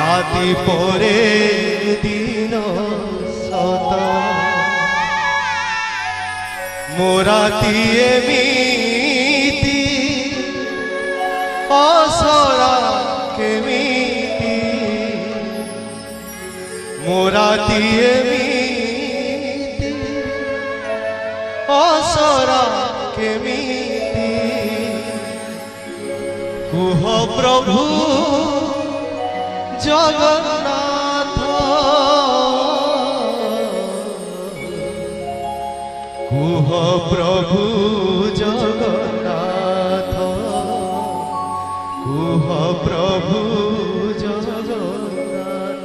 রাতি পরে দিন সত মোরাতি এমিতি অসরা কেমিতি মোরাতি এমিতি অসরা কেমিতি কুহ প্রভু জগন্নাথ কুহ প্রভু জগন্নাথ কুহ প্রভু জগন্নাথ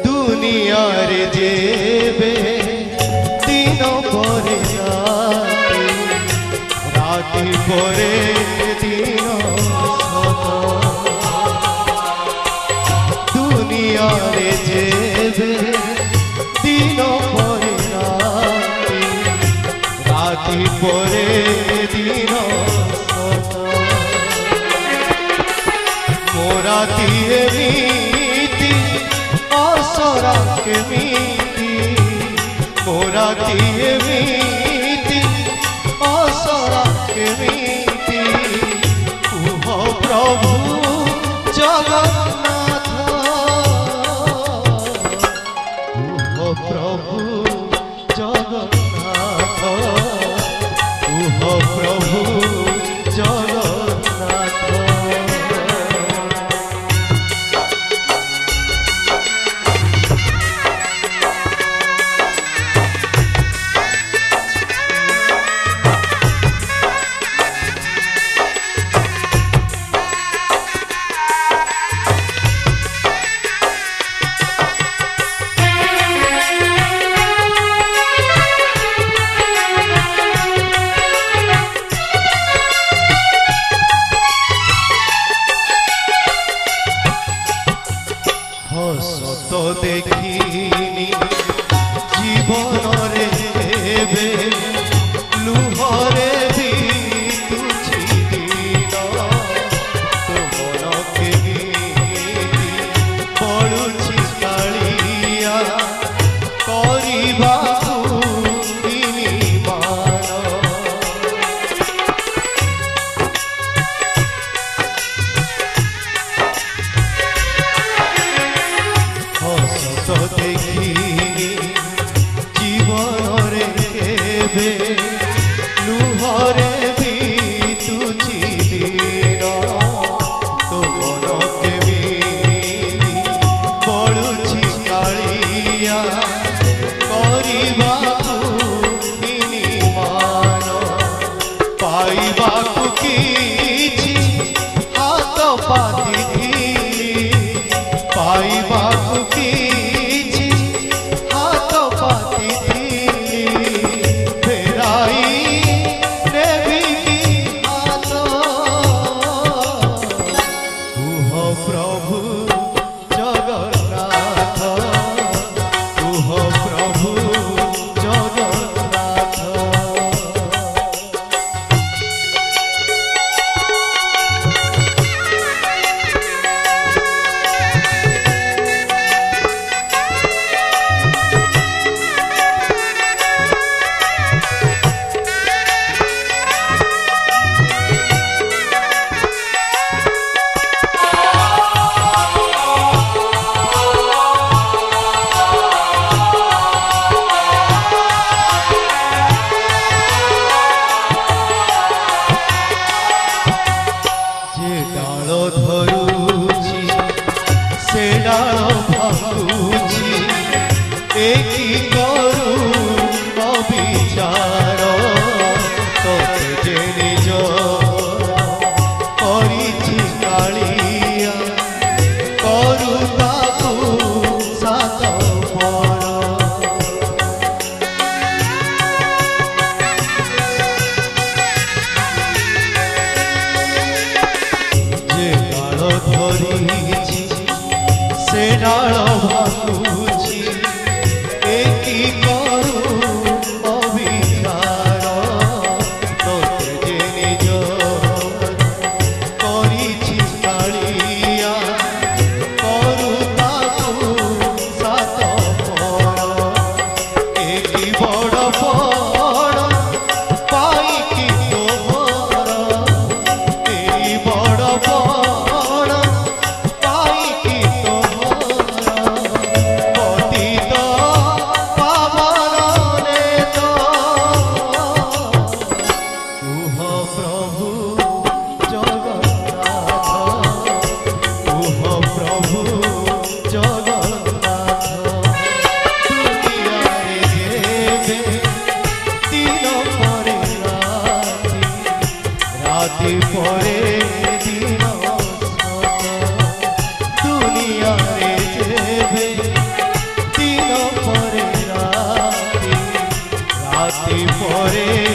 দুনিয়ার যেবে দিন পরে রাতি পরে দিন দুনিয়ারে যেবে দিন পরে রাতি পরে দিন মোরাতি এমিতি অসরা কেমিতি মোরাতি এমিতি অসরা কেমিতি কুহ প্রভু জগন্নাথ কুহ প্রভু জগন্নাথ কুহ প্রভু জগন্নাথ হসত দেখিনি জীবনরে বে লুহরে বিতুছি দিন তোমন কেমিতি পড়ুছি কাଳିয়া କରିବାକୁ নির্মাণ হসত দেখিনি জীবনরে কেবে লুহরে বিতুছি দিন তোমন কেমিতি পড়ুছি কাଳିয়া କରିବାକୁ নির্মাণ পাইବାକୁ କିଛି ହାତ ପାତିଥିଲି ପାଇବାକୁ କିଛି ହାତ ପାତିଥିଲି ଫେରାଇ ନେବି କି ହାତ କୁହ ପ୍ରଭୁ ଜଗନ୍ନାଥ କୁହ ପ୍ରଭୁ ଜଗନ୍ନାଥ পরে দিন দুনিয়ারে যেবে দিন পরে রাতি রাতি পরে